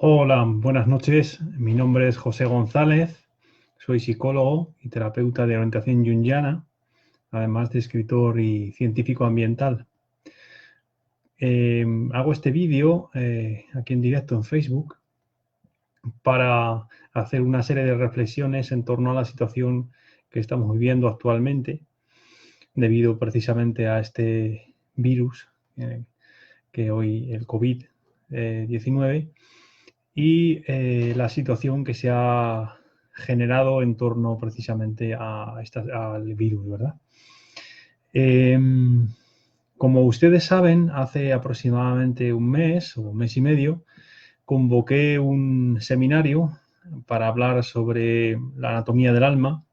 Hola, buenas noches. Mi nombre es José González. Soy psicólogo y terapeuta de orientación junguiana, además de escritor y científico ambiental. Hago este vídeo aquí en directo en Facebook para hacer una serie de reflexiones en torno a la situación que estamos viviendo actualmente, debido precisamente a este virus que hoy, el COVID-19, y la situación que se ha generado en torno precisamente al virus, ¿verdad? Eh, Como ustedes saben, hace aproximadamente un mes o un mes y medio convoqué un seminario para hablar sobre la anatomía del alma,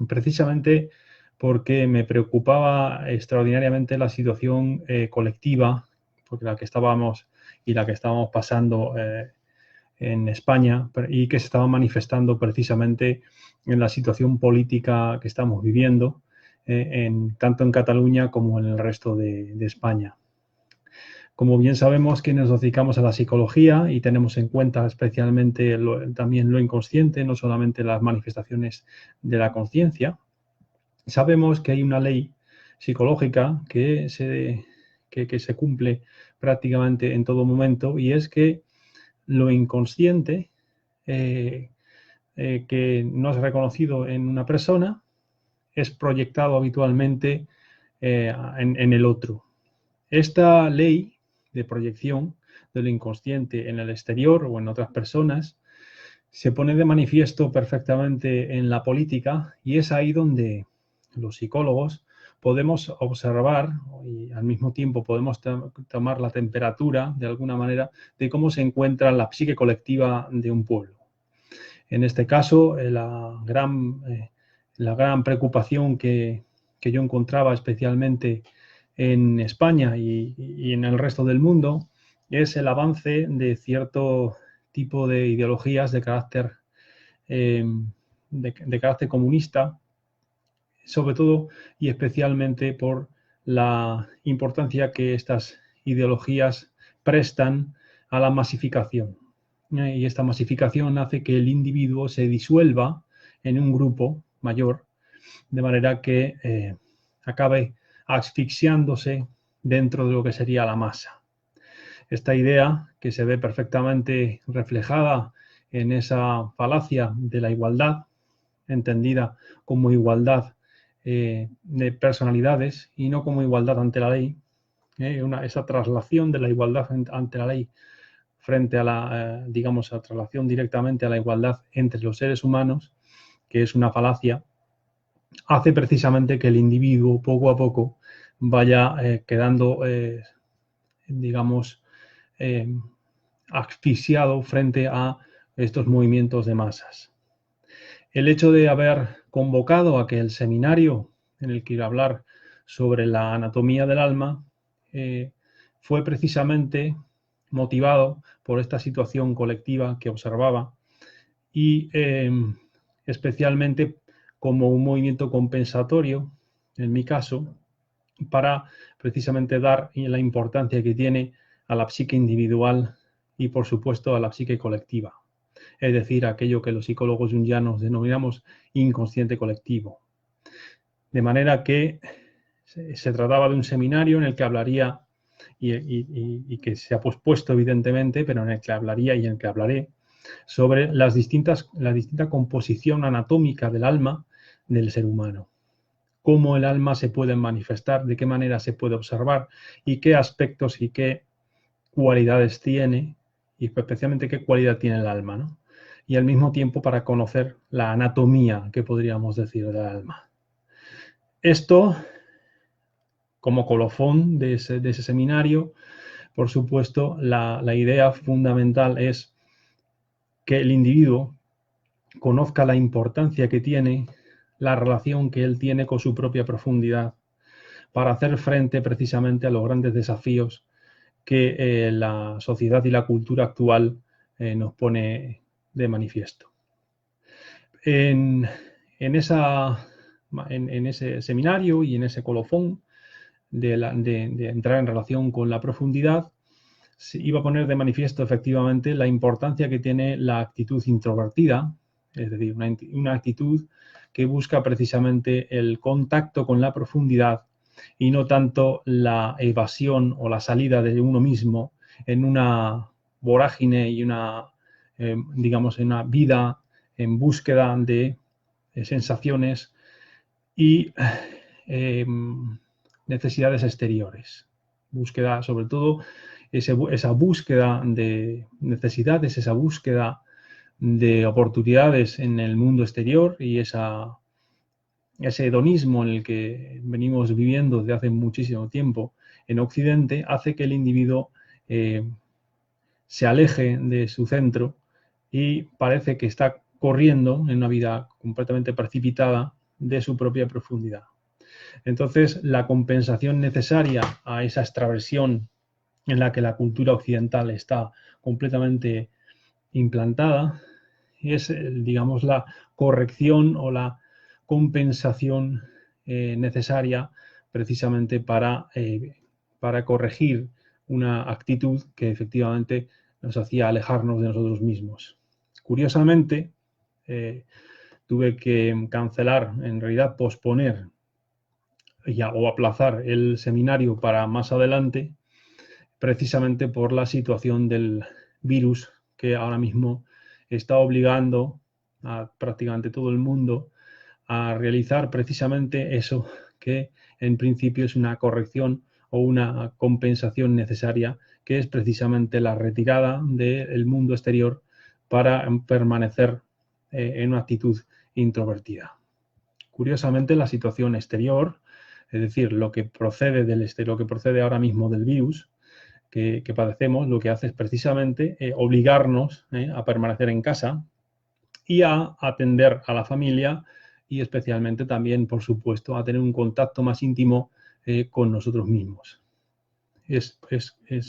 precisamente porque me preocupaba extraordinariamente la situación colectiva, porque la que estábamos y la que estábamos pasando en España y que se estaba manifestando precisamente en la situación política que estamos viviendo, tanto en Cataluña como en el resto de España. Como bien sabemos, quienes nos dedicamos a la psicología y tenemos en cuenta especialmente también lo inconsciente, no solamente las manifestaciones de la conciencia, sabemos que hay una ley psicológica que se cumple prácticamente en todo momento, y es que lo inconsciente eh, que no es reconocido en una persona es proyectado habitualmente en el otro. Esta ley de proyección de lo inconsciente en el exterior o en otras personas se pone de manifiesto perfectamente en la política, y es ahí donde los psicólogos podemos observar y al mismo tiempo podemos tomar la temperatura de alguna manera de cómo se encuentra la psique colectiva de un pueblo. En este caso, la gran preocupación que yo encontraba especialmente en España y en el resto del mundo es el avance de cierto tipo de ideologías eh, de carácter comunista, sobre todo y especialmente por la importancia que estas ideologías prestan a la masificación. Y esta masificación hace que el individuo se disuelva en un grupo mayor, de manera que acabe asfixiándose dentro de lo que sería la masa. Esta idea, que se ve perfectamente reflejada en esa falacia de la igualdad, entendida como igualdad de personalidades y no como igualdad ante la ley, esa traslación de la igualdad ante la ley frente a digamos, a traslación directamente a la igualdad entre los seres humanos, que es una falacia, hace precisamente que el individuo poco a poco vaya quedando, digamos, eh, asfixiado frente a estos movimientos de masas. El hecho de haber convocado aquel seminario en el que iba a hablar sobre la anatomía del alma eh, fue precisamente motivado por esta situación colectiva que observaba, y especialmente como un movimiento compensatorio, en mi caso, para precisamente dar la importancia que tiene a la psique individual y, por supuesto, a la psique colectiva, es decir, aquello que los psicólogos junguianos denominamos inconsciente colectivo. De manera que se trataba de un seminario en el que hablaría, y que se ha pospuesto evidentemente, pero en el que hablaría y en el que hablaré sobre la distinta composición anatómica del alma del ser humano. Cómo el alma se puede manifestar, de qué manera se puede observar y qué aspectos y qué cualidades tiene, y especialmente qué cualidad tiene el alma, ¿no? Y al mismo tiempo para conocer la anatomía, que podríamos decir, del alma. Esto, como colofón de ese seminario, por supuesto, la idea fundamental es que el individuo conozca la importancia que tiene la relación que él tiene con su propia profundidad para hacer frente precisamente a los grandes desafíos que la sociedad y la cultura actual nos pone de manifiesto. En, en, esa, en ese seminario y en ese colofón de entrar en relación con la profundidad, iba a poner de manifiesto efectivamente la importancia que tiene la actitud introvertida, es decir, una actitud que busca precisamente el contacto con la profundidad y no tanto la evasión o la salida de uno mismo en una vorágine y digamos, en una vida en búsqueda de sensaciones y necesidades exteriores. Búsqueda, sobre todo, esa búsqueda de necesidades, esa búsqueda de oportunidades en el mundo exterior y ese hedonismo en el que venimos viviendo desde hace muchísimo tiempo en Occidente hace que el individuo se aleje de su centro y parece que está corriendo en una vida completamente precipitada de su propia profundidad. Entonces, la compensación necesaria a esa extraversión en la que la cultura occidental está completamente implantada es, digamos, la corrección o la compensación necesaria precisamente para corregir una actitud que efectivamente nos hacía alejarnos de nosotros mismos. Curiosamente, tuve que cancelar, en realidad posponer o aplazar el seminario para más adelante, precisamente por la situación del virus que ahora mismo está obligando a prácticamente todo el mundo a realizar precisamente eso que en principio es una corrección o una compensación necesaria, que es precisamente la retirada del mundo exterior para permanecer en una actitud introvertida. Curiosamente, la situación exterior, es decir, lo que procede del exterior, lo que procede ahora mismo del virus que padecemos, lo que hace es precisamente obligarnos a permanecer en casa y a atender a la familia y especialmente también, por supuesto, a tener un contacto más íntimo con nosotros mismos. Es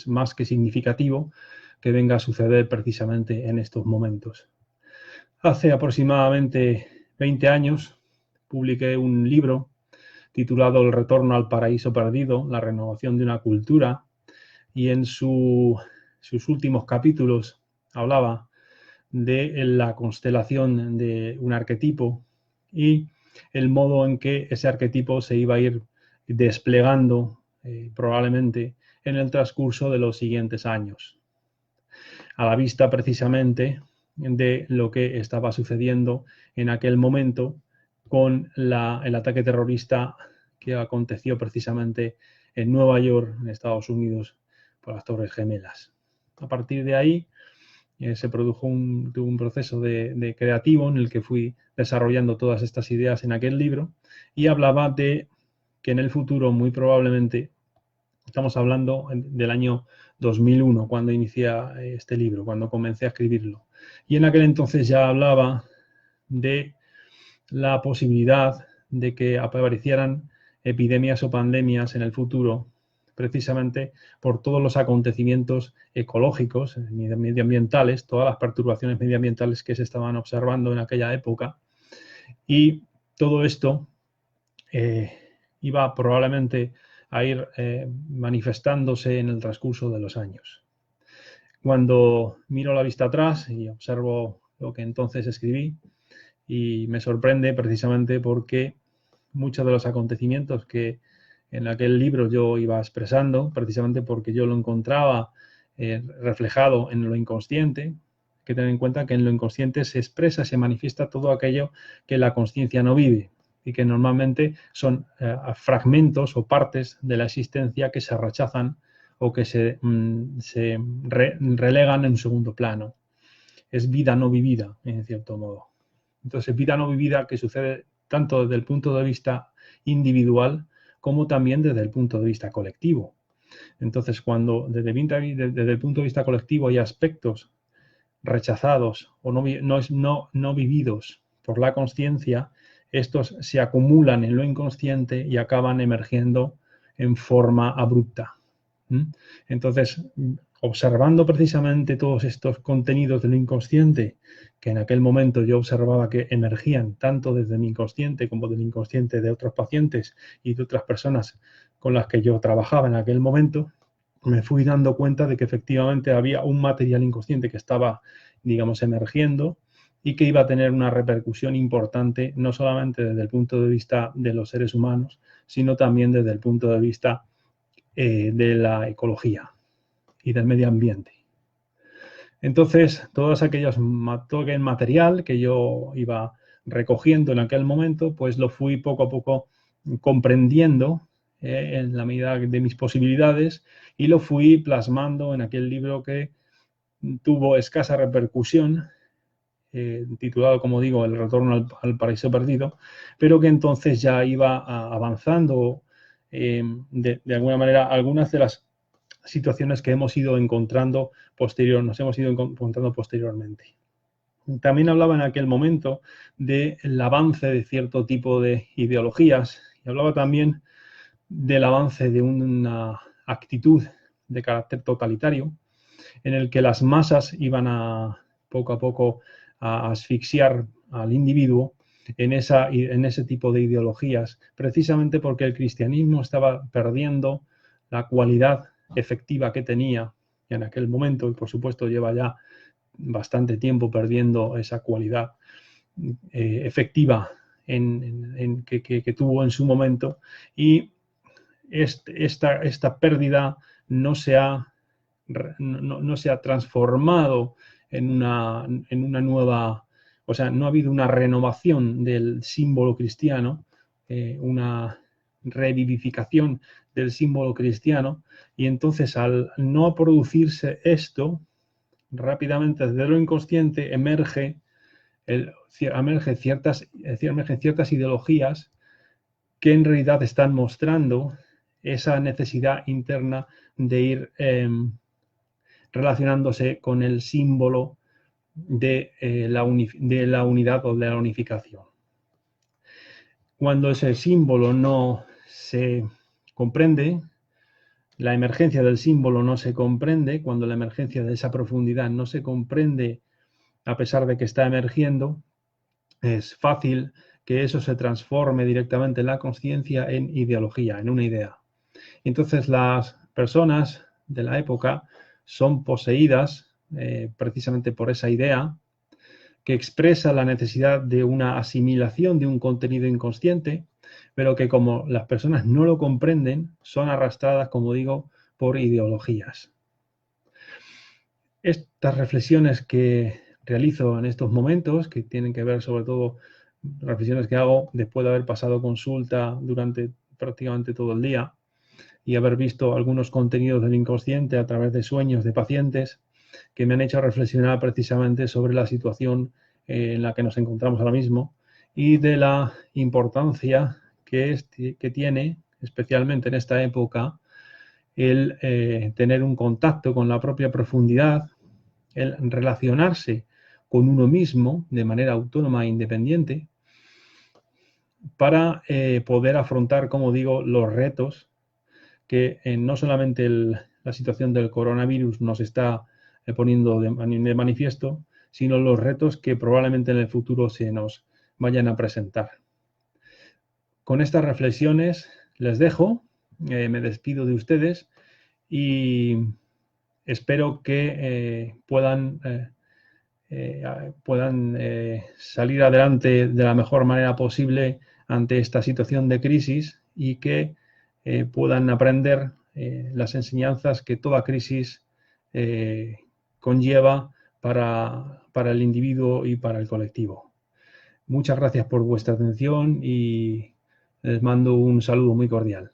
más que significativo que venga a suceder precisamente en estos momentos. Hace aproximadamente 20 años publiqué un libro titulado El retorno al paraíso perdido, la renovación de una cultura, y en sus últimos capítulos hablaba de la constelación de un arquetipo y el modo en que ese arquetipo se iba a ir desplegando probablemente en el transcurso de los siguientes años, a la vista precisamente de lo que estaba sucediendo en aquel momento con el ataque terrorista que aconteció precisamente en Nueva York, en Estados Unidos, por las Torres Gemelas. A partir de ahí se produjo un proceso de creativo en el que fui desarrollando todas estas ideas en aquel libro y hablaba de que en el futuro muy probablemente, estamos hablando del año 2001 cuando inicié este libro, cuando comencé a escribirlo, y en aquel entonces ya hablaba de la posibilidad de que aparecieran epidemias o pandemias en el futuro precisamente por todos los acontecimientos ecológicos, medioambientales, todas las perturbaciones medioambientales que se estaban observando en aquella época. Y todo esto iba probablemente a ir manifestándose en el transcurso de los años. Cuando miro la vista atrás y observo lo que entonces escribí, y me sorprende precisamente porque muchos de los acontecimientos que en aquel libro yo iba expresando, precisamente porque yo lo encontraba reflejado en lo inconsciente. Hay que tener en cuenta que en lo inconsciente se expresa, se manifiesta todo aquello que la consciencia no vive y que normalmente son fragmentos o partes de la existencia que se rechazan o que se relegan en segundo plano. Es vida no vivida, en cierto modo. Entonces, vida no vivida que sucede tanto desde el punto de vista individual como también desde el punto de vista colectivo. Entonces, cuando desde el punto de vista colectivo hay aspectos rechazados o no vividos por la consciencia, estos se acumulan en lo inconsciente y acaban emergiendo en forma abrupta. Entonces, observando precisamente todos estos contenidos del inconsciente, que en aquel momento yo observaba que emergían tanto desde mi inconsciente como del inconsciente de otros pacientes y de otras personas con las que yo trabajaba en aquel momento, me fui dando cuenta de que efectivamente había un material inconsciente que estaba, digamos, emergiendo y que iba a tener una repercusión importante, no solamente desde el punto de vista de los seres humanos, sino también desde el punto de vista de la ecología y del medio ambiente. Entonces, todo aquel material que yo iba recogiendo en aquel momento, pues lo fui poco a poco comprendiendo en la medida de mis posibilidades y lo fui plasmando en aquel libro que tuvo escasa repercusión, titulado, como digo, El retorno al paraíso perdido, pero que entonces ya iba avanzando de alguna manera algunas de las situaciones que hemos ido encontrando nos hemos ido encontrando posteriormente. También hablaba en aquel momento del avance de cierto tipo de ideologías y hablaba también del avance de una actitud de carácter totalitario en el que las masas iban poco a poco a asfixiar al individuo en ese tipo de ideologías, precisamente porque el cristianismo estaba perdiendo la cualidad efectiva que tenía en aquel momento, y por supuesto lleva ya bastante tiempo perdiendo esa cualidad efectiva que tuvo en su momento, y esta pérdida no se ha transformado en una nueva, o sea, no ha habido una renovación del símbolo cristiano, una revivificación del símbolo cristiano, y entonces al no producirse esto, rápidamente desde lo inconsciente emergen ciertas ideologías que en realidad están mostrando esa necesidad interna de ir relacionándose con el símbolo de la unidad o de la unificación. Cuando ese símbolo no se comprende, la emergencia del símbolo no se comprende, cuando la emergencia de esa profundidad no se comprende a pesar de que está emergiendo, es fácil que eso se transforme directamente en la conciencia en ideología, en una idea. Entonces las personas de la época son poseídas precisamente por esa idea que expresa la necesidad de una asimilación de un contenido inconsciente, pero que como las personas no lo comprenden, son arrastradas, como digo, por ideologías. Estas reflexiones que realizo en estos momentos, que tienen que ver sobre todo reflexiones que hago después de haber pasado consulta durante prácticamente todo el día y haber visto algunos contenidos del inconsciente a través de sueños de pacientes que me han hecho reflexionar precisamente sobre la situación en la que nos encontramos ahora mismo y de la importancia que tiene, especialmente en esta época, el tener un contacto con la propia profundidad, el relacionarse con uno mismo de manera autónoma e independiente para poder afrontar, como digo, los retos que no solamente la situación del coronavirus nos está poniendo de manifiesto, sino los retos que probablemente en el futuro se nos vayan a presentar. Con estas reflexiones les dejo, me despido de ustedes y espero que puedan salir adelante de la mejor manera posible ante esta situación de crisis y que puedan aprender las enseñanzas que toda crisis conlleva para el individuo y para el colectivo. Muchas gracias por vuestra atención y les mando un saludo muy cordial.